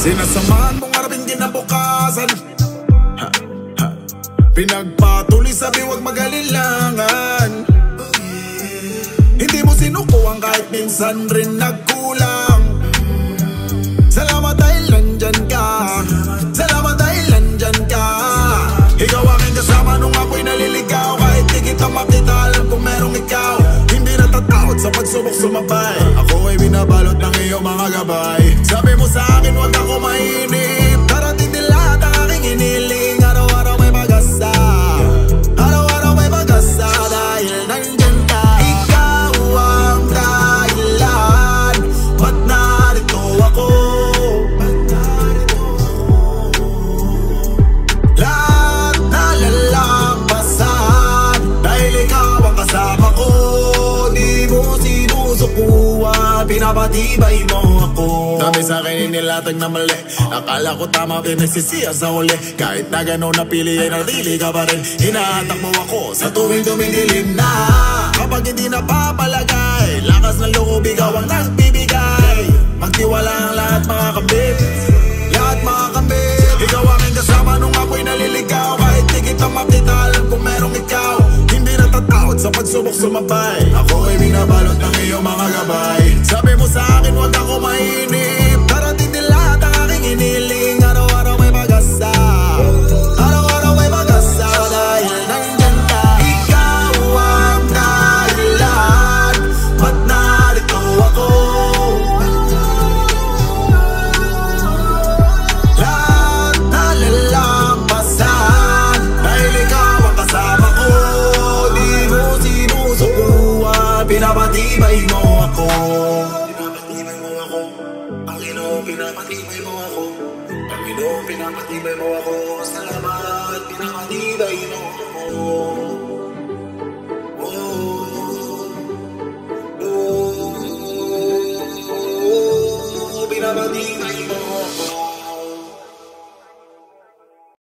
Sinasamahan mong arabing kinabukasan, pinagpatuloy sabi huwag mag-alilangan. Hindi mo sinukuhan kahit minsan rin nagkulang. Salamat dahil nandyan ka, salamat dahil nandyan ka. Ikaw aking kasama nung ako'y naliligaw. Kahit di kita makita, alam kung merong ikaw. Hindi natatakot sa pagsubok sumabay. Ako ay binabalot ng iyong mga gabay. Sabi mo sa akin huwag ako mainip, darating din lahat ang aking iniling. Araw-araw may pag-asa, araw-araw may pag-asa. Dahil nandyan ka, ikaw ang dahilan. Ba't narito ako? Lahat na lalampasan, dahil ikaw ang kasama ko. Di mo sinusukuan, pinapatibay mo ako. Sabi sa'kin inilatag na mali, akala ko tama pinagsisiya sa huli. Kahit na gano'n napili ay narili ka pa rin. Hinahatak mo ako sa tuwing dumidilim na. Kapag hindi napapalagay, lakas ng loob ikaw ang nagbibigay. Magtiwala ang lahat mga kabit, lahat mga kabit. Ikaw aking kasama nung ako'y naliligaw. Kahit di kita makita, alam kung merong ikaw. Hindi natatakot sa pagsubok sumabay. Ako ay binabalot ng iyong mga gabay. Sabi mo sa akin huwag ako mainip, darating din lahat ang aking iniling. Araw-araw may pag-asa, araw-araw may pag-asa. Dahil nandyan ka, ikaw ang dahilan. Ba't narito ako? Lahat na lalampasan, dahil ikaw ang kasama ko. Di mo sinusukuan, pinapatibay mo ako. Pinapatibay mo ako, Panginoon, pinapatibay mo ako. Panginoon, pinapatibay mo ako. Salamat, pinapatibay mo ako.